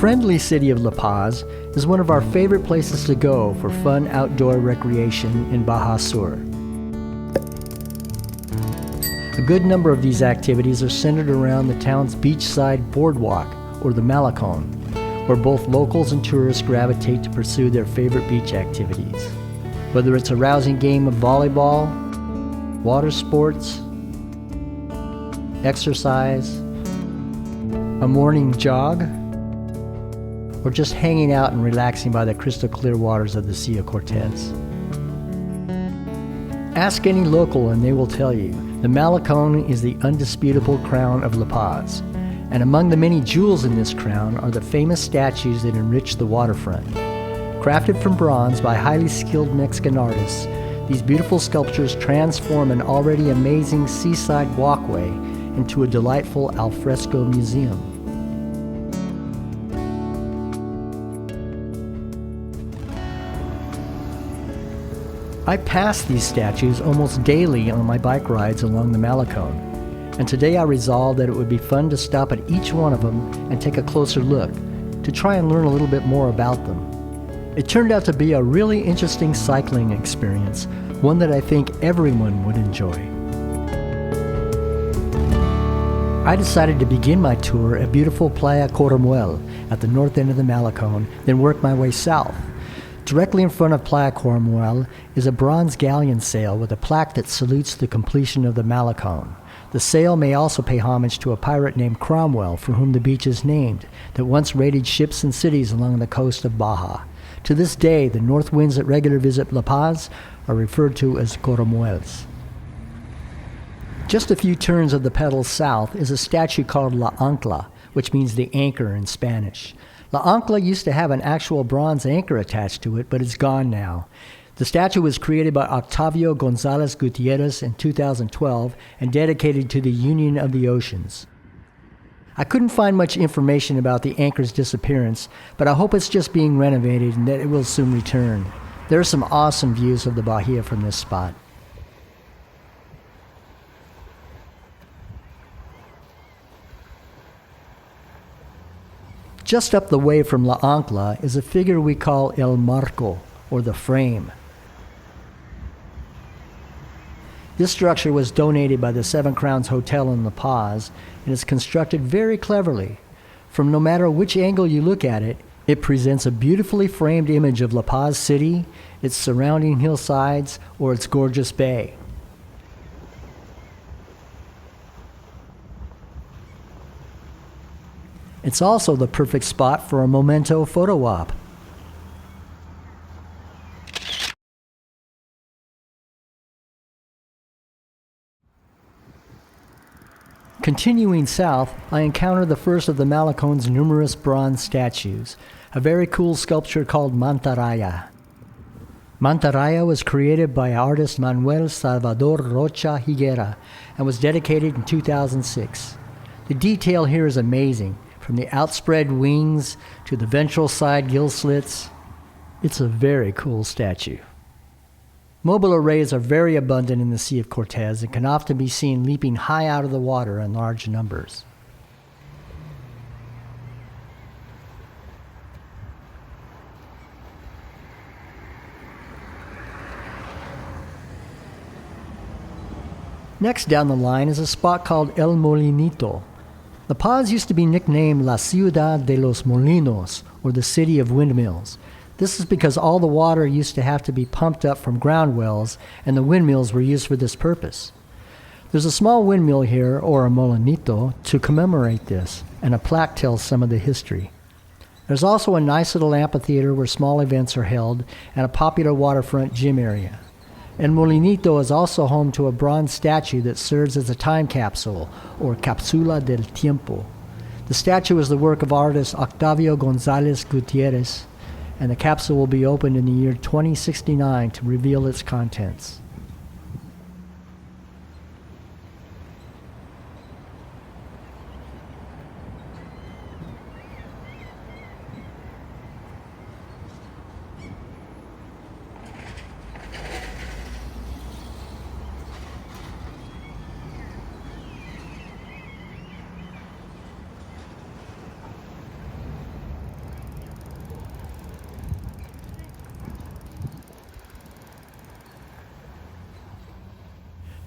friendly city of La Paz is one of our favorite places to go for fun outdoor recreation in Baja Sur. A good number of these activities are centered around the town's beachside boardwalk, or the Malecon, where both locals and tourists gravitate to pursue their favorite beach activities. Whether it's a rousing game of volleyball, water sports, exercise, a morning jog, or just hanging out and relaxing by the crystal clear waters of the Sea of Cortez. Ask any local and they will tell you, the Malecon is the undisputable crown of La Paz. And among the many jewels in this crown are the famous statues that enrich the waterfront. Crafted from bronze by highly skilled Mexican artists, these beautiful sculptures transform an already amazing seaside walkway into a delightful alfresco museum. I pass these statues almost daily on my bike rides along the Malecon, and today I resolved that it would be fun to stop at each one of them and take a closer look, to try and learn a little bit more about them. It turned out to be a really interesting cycling experience, one that I think everyone would enjoy. I decided to begin my tour at beautiful Playa Coromuel at the north end of the Malecon, then work my way south. Directly in front of Playa Coromuel is a bronze galleon sail with a plaque that salutes the completion of the Malecon. The sail may also pay homage to a pirate named Cromwell, for whom the beach is named, that once raided ships and cities along the coast of Baja. To this day, the north winds that regularly visit La Paz are referred to as Coromuels. Just a few turns of the pedals south is a statue called La Ancla, which means the anchor in Spanish. La Ancla used to have an actual bronze anchor attached to it, but it's gone now. The statue was created by Octavio Gonzalez Gutierrez in 2012 and dedicated to the Union of the Oceans. I couldn't find much information about the anchor's disappearance, but I hope it's just being renovated and that it will soon return. There are some awesome views of the Bahia from this spot. Just up the way from La Ancla is a figure we call El Marco, or the frame. This structure was donated by the Seven Crowns Hotel in La Paz and is constructed very cleverly. From no matter which angle you look at it, it presents a beautifully framed image of La Paz City, its surrounding hillsides, or its gorgeous bay. It's also the perfect spot for a memento photo op. Continuing south, I encounter the first of the Malecon's numerous bronze statues, a very cool sculpture called Mantarraya. Mantarraya was created by artist Manuel Salvador Rocha Higuera and was dedicated in 2006. The detail here is amazing, from the outspread wings to the ventral side gill slits. It's a very cool statue. Mobile arrays are very abundant in the Sea of Cortez and can often be seen leaping high out of the water in large numbers. Next down the line is a spot called El Molinito. La Paz used to be nicknamed La Ciudad de los Molinos, or the City of Windmills. This is because all the water used to have to be pumped up from ground wells, and the windmills were used for this purpose. There's a small windmill here, or a molinito, to commemorate this, and a plaque tells some of the history. There's also a nice little amphitheater where small events are held, and a popular waterfront gym area. El Molinito is also home to a bronze statue that serves as a time capsule, or Capsula del Tiempo. The statue is the work of artist Octavio Gonzalez Gutierrez, and the capsule will be opened in the year 2069 to reveal its contents.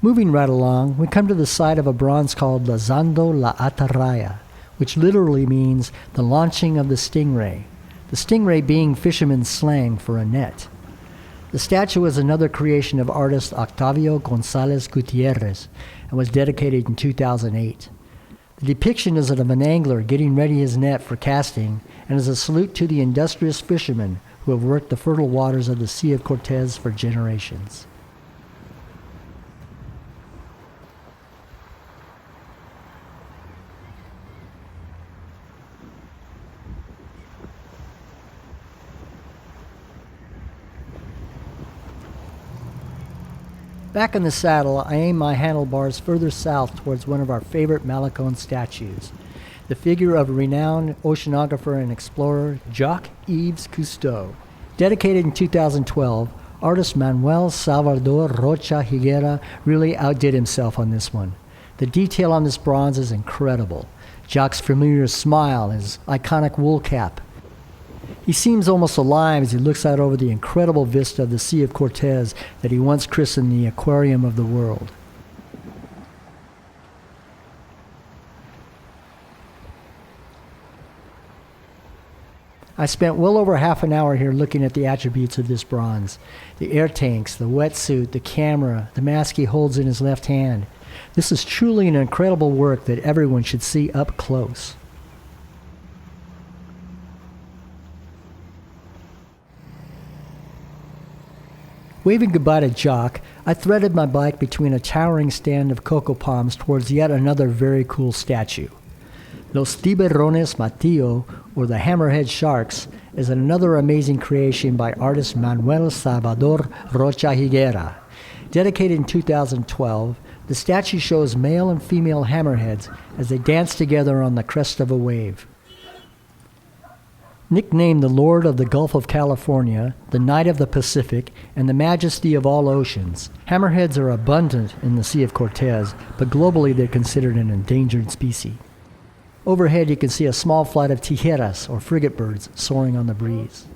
Moving right along, we come to the site of a bronze called Lanzando la Atarraya, which literally means the launching of the stingray, the stingray being fisherman's slang for a net. The statue is another creation of artist Octavio Gonzalez Gutierrez and was dedicated in 2008. The depiction is of an angler getting ready his net for casting and is a salute to the industrious fishermen who have worked the fertile waters of the Sea of Cortez for generations. Back in the saddle, I aim my handlebars further south towards one of our favorite Malecon statues, the figure of renowned oceanographer and explorer Jacques-Yves Cousteau. Dedicated in 2012, artist Manuel Salvador Rocha Higuera really outdid himself on this one. The detail on this bronze is incredible. Jacques' familiar smile, his iconic wool cap. He seems almost alive as he looks out over the incredible vista of the Sea of Cortez that he once christened the Aquarium of the World. I spent well over half an hour here looking at the attributes of this bronze. The air tanks, the wetsuit, the camera, the mask he holds in his left hand. This is truly an incredible work that everyone should see up close. Waving goodbye to Jock, I threaded my bike between a towering stand of cocoa palms towards yet another very cool statue. Los Tiburones Matillo, or the Hammerhead Sharks, is another amazing creation by artist Manuel Salvador Rocha Higuera. Dedicated in 2012, the statue shows male and female hammerheads as they dance together on the crest of a wave. Nicknamed the Lord of the Gulf of California, the Knight of the Pacific, and the Majesty of all oceans, hammerheads are abundant in the Sea of Cortez, but globally they're considered an endangered species. Overhead you can see a small flight of tijeras, or frigate birds, soaring on the breeze.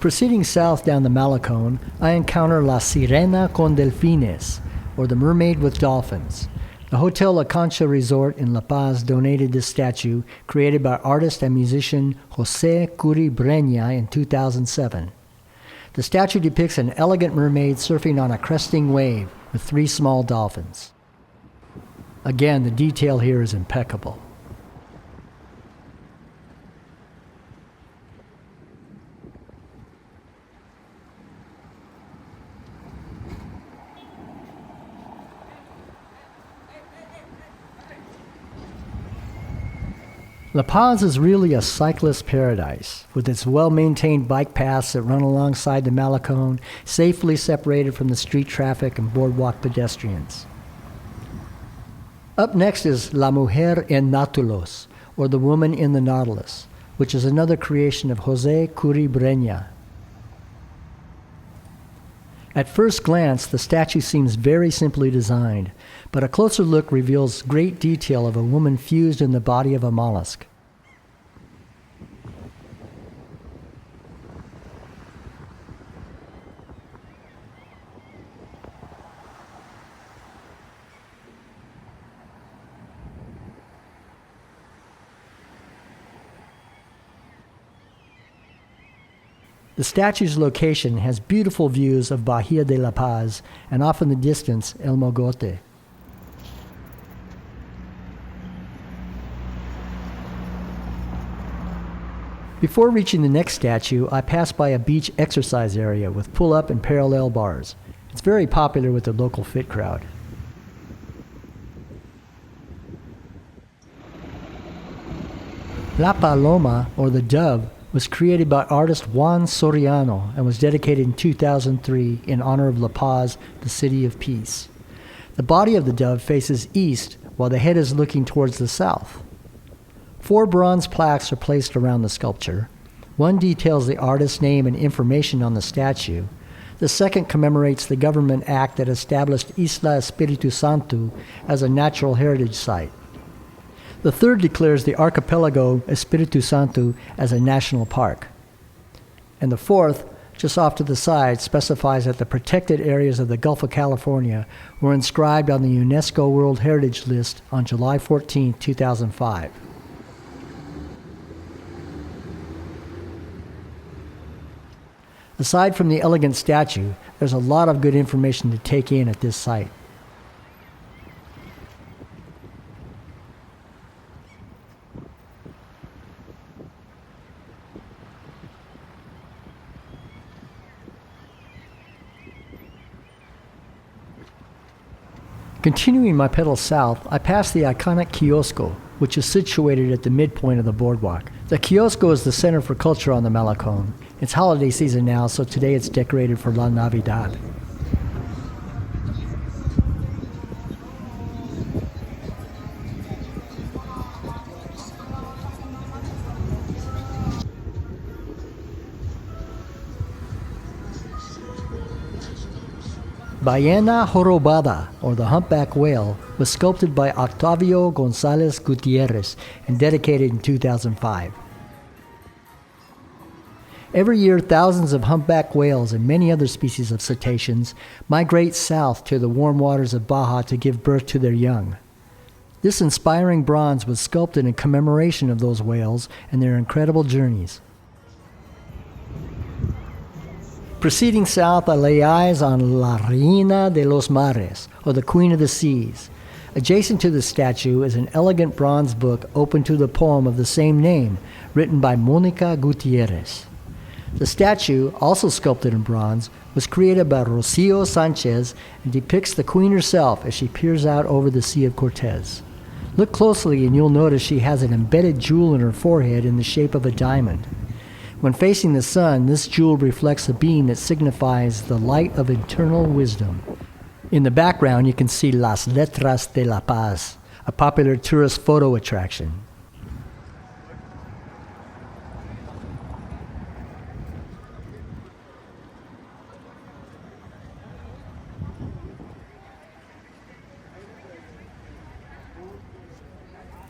Proceeding south down the Malecon, I encounter La Sirena con Delfines, or the Mermaid with Dolphins. The Hotel La Concha Resort in La Paz donated this statue, created by artist and musician Jose Curi Breña in 2007. The statue depicts an elegant mermaid surfing on a cresting wave with 3 small dolphins. Again, the detail here is impeccable. La Paz is really a cyclist paradise, with its well-maintained bike paths that run alongside the Malecon, safely separated from the street traffic and boardwalk pedestrians. Up next is La Mujer en Náutilus, or the Woman in the Nautilus, which is another creation of Jose Curi Breña. At first glance, the statue seems very simply designed, but a closer look reveals great detail of a woman fused in the body of a mollusk. The statue's location has beautiful views of Bahia de La Paz and off in the distance, El Mogote. Before reaching the next statue, I pass by a beach exercise area with pull-up and parallel bars. It's very popular with the local fit crowd. La Paloma, or the Dove, was created by artist Juan Soriano and was dedicated in 2003 in honor of La Paz, the city of peace. The body of the dove faces east while the head is looking towards the south. 4 bronze plaques are placed around the sculpture. One details the artist's name and information on the statue. The second commemorates the government act that established Isla Espiritu Santo as a natural heritage site. The third declares the archipelago Espiritu Santo as a national park. And the fourth, just off to the side, specifies that the protected areas of the Gulf of California were inscribed on the UNESCO World Heritage List on July 14, 2005. Aside from the elegant statue, there's a lot of good information to take in at this site. Continuing my pedal south, I pass the iconic Kiosco, which is situated at the midpoint of the boardwalk. The Kiosco is the center for culture on the Malecon. It's holiday season now, so today it's decorated for La Navidad. Ballena Jorobada, or the humpback whale, was sculpted by Octavio González Gutiérrez and dedicated in 2005. Every year, thousands of humpback whales and many other species of cetaceans migrate south to the warm waters of Baja to give birth to their young. This inspiring bronze was sculpted in commemoration of those whales and their incredible journeys. Proceeding south, I lay eyes on La Reina de los Mares, or the Queen of the Seas. Adjacent to the statue is an elegant bronze book open to the poem of the same name, written by Mónica Gutiérrez. The statue, also sculpted in bronze, was created by Rocio Sanchez and depicts the Queen herself as she peers out over the Sea of Cortez. Look closely and you'll notice she has an embedded jewel in her forehead in the shape of a diamond. When facing the sun, this jewel reflects a beam that signifies the light of eternal wisdom. In the background, you can see Las Letras de la Paz, a popular tourist photo attraction.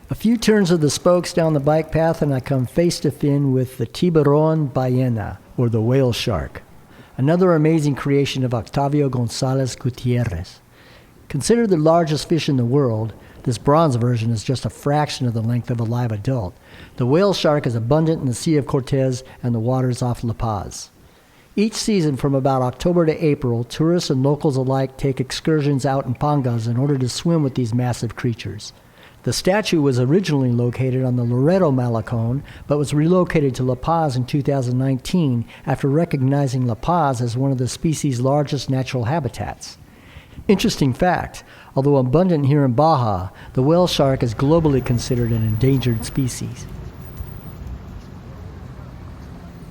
A few turns of the spokes down the bike path and I come face to fin with the Tiburon Ballena, or the whale shark, another amazing creation of Octavio González Gutiérrez. Considered the largest fish in the world, this bronze version is just a fraction of the length of a live adult. The whale shark is abundant in the Sea of Cortez and the waters off La Paz. Each season from about October to April, tourists and locals alike take excursions out in pangas in order to swim with these massive creatures. The statue was originally located on the Loreto Malecon, but was relocated to La Paz in 2019 after recognizing La Paz as one of the species' largest natural habitats. Interesting fact, although abundant here in Baja, the whale shark is globally considered an endangered species.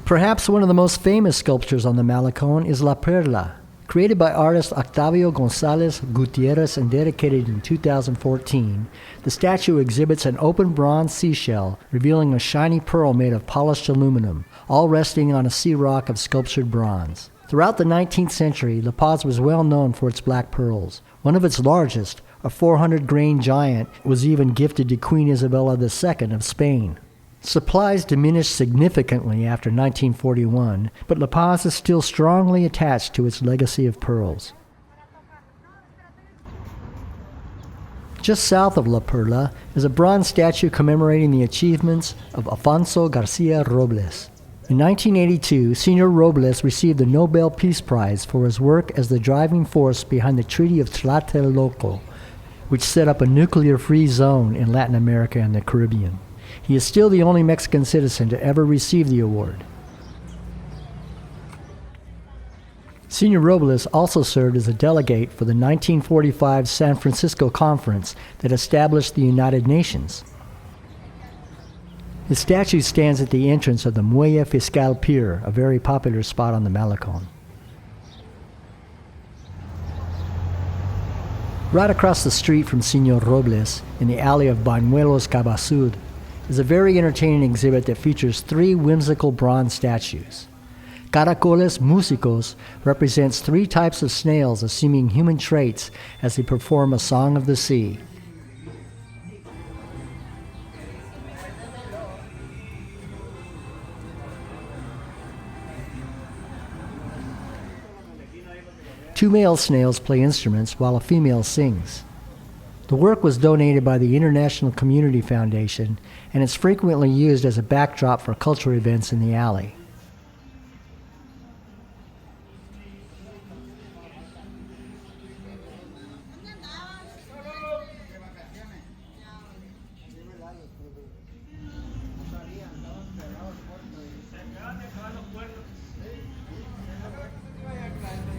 Perhaps one of the most famous sculptures on the Malecon is La Perla. Created by artist Octavio González Gutiérrez and dedicated in 2014, the statue exhibits an open bronze seashell revealing a shiny pearl made of polished aluminum, all resting on a sea rock of sculptured bronze. Throughout the 19th century, La Paz was well known for its black pearls. One of its largest, a 400-grain giant, was even gifted to Queen Isabella II of Spain. Supplies diminished significantly after 1941, but La Paz is still strongly attached to its legacy of pearls. Just south of La Perla is a bronze statue commemorating the achievements of Alfonso Garcia Robles. In 1982, Senor Robles received the Nobel Peace Prize for his work as the driving force behind the Treaty of Tlatelolco, which set up a nuclear-free zone in Latin America and the Caribbean. He is still the only Mexican citizen to ever receive the award. Senor Robles also served as a delegate for the 1945 San Francisco Conference that established the United Nations. His statue stands at the entrance of the Muelle Fiscal Pier, a very popular spot on the Malecon. Right across the street from Senor Robles, in the alley of Bañuelos Cabasud, is a very entertaining exhibit that features 3 whimsical bronze statues. Caracoles musicos represents three types of snails assuming human traits as they perform a song of the sea. Two male snails play instruments while a female sings. The work was donated by the International Community Foundation and is frequently used as a backdrop for cultural events in the alley.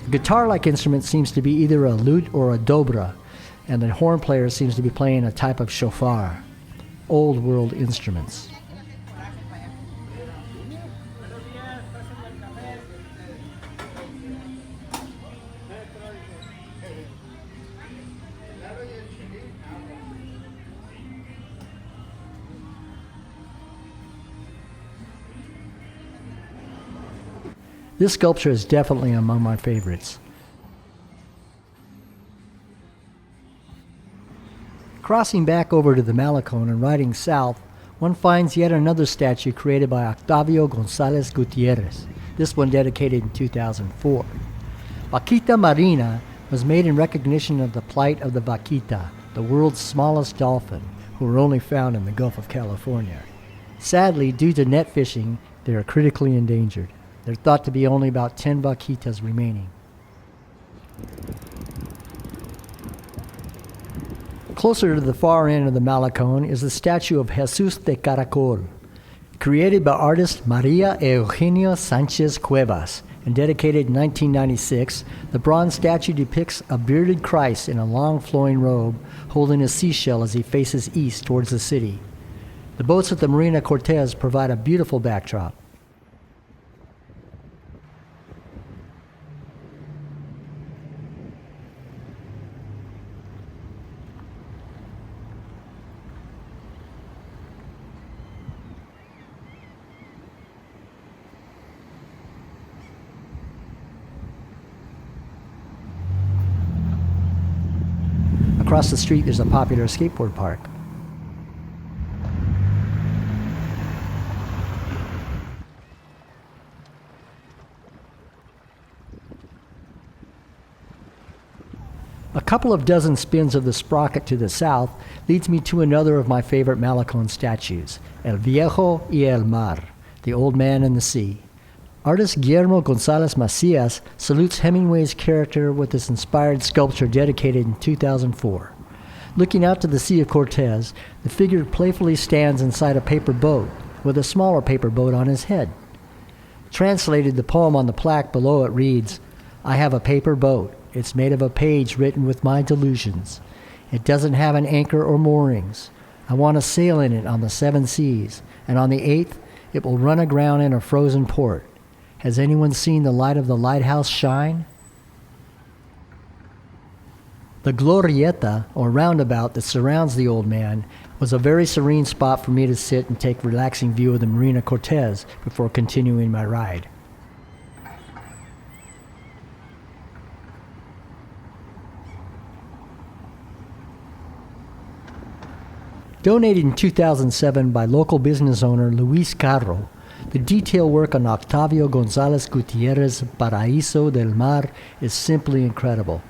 The guitar-like instrument seems to be either a lute or a dobra, and the horn player seems to be playing a type of shofar, old world instruments. This sculpture is definitely among my favorites. Crossing back over to the Malecon and riding south, one finds yet another statue created by Octavio Gonzalez Gutierrez, this one dedicated in 2004. Vaquita Marina was made in recognition of the plight of the vaquita, the world's smallest dolphin, who are only found in the Gulf of California. Sadly, due to net fishing, they are critically endangered. There are thought to be only about 10 vaquitas remaining. Closer to the far end of the Malecon is the statue of Jesus de Caracol. Created by artist Maria Eugenio Sanchez Cuevas and dedicated in 1996, the bronze statue depicts a bearded Christ in a long flowing robe holding a seashell as he faces east towards the city. The boats at the Marina Cortez provide a beautiful backdrop. Across the street, there's a popular skateboard park. A couple of dozen spins of the sprocket to the south leads me to another of my favorite Malecon statues, El Viejo y el Mar, the Old Man and the Sea. Artist Guillermo Gonzalez Macias salutes Hemingway's character with this inspired sculpture dedicated in 2004. Looking out to the Sea of Cortez, the figure playfully stands inside a paper boat with a smaller paper boat on his head. Translated, the poem on the plaque below it reads, "I have a paper boat. It's made of a page written with my delusions. It doesn't have an anchor or moorings. I want to sail in it on the 7 seas, and on the 8th, it will run aground in a frozen port. Has anyone seen the light of the lighthouse shine?" The glorieta, or roundabout, that surrounds the old man was a very serene spot for me to sit and take a relaxing view of the Marina Cortez before continuing my ride. Donated in 2007 by local business owner Luis Carro, the detail work on Octavio Gonzalez Gutierrez's Paraíso del Mar is simply incredible.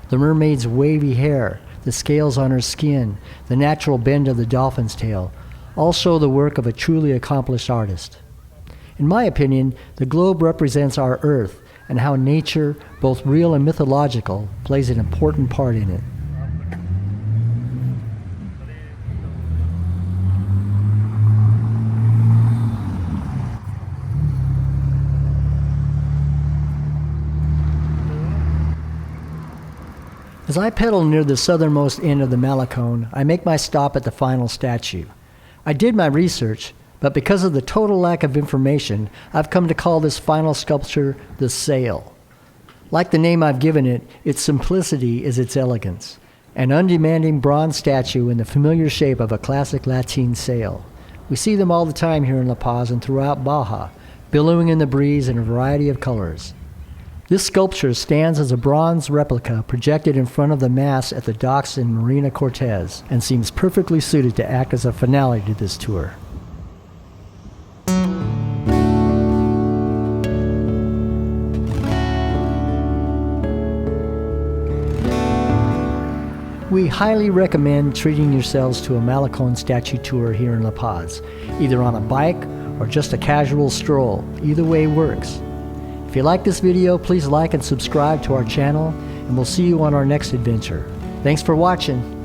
The mermaid's wavy hair, the scales on her skin, the natural bend of the dolphin's tail, all show the work of a truly accomplished artist. In my opinion, the globe represents our Earth and how nature, both real and mythological, plays an important part in it. As I pedal near the southernmost end of the Malecon, I make my stop at the final statue. I did my research, but because of the total lack of information, I've come to call this final sculpture the Sail. Like the name I've given it, its simplicity is its elegance. An undemanding bronze statue in the familiar shape of a classic Latin sail. We see them all the time here in La Paz and throughout Baja, billowing in the breeze in a variety of colors. This sculpture stands as a bronze replica projected in front of the mast at the docks in Marina Cortez and seems perfectly suited to act as a finale to this tour. We highly recommend treating yourselves to a Malecon statue tour here in La Paz, either on a bike or just a casual stroll. Either way works. If you like this video, please like and subscribe to our channel, and we'll see you on our next adventure. Thanks for watching.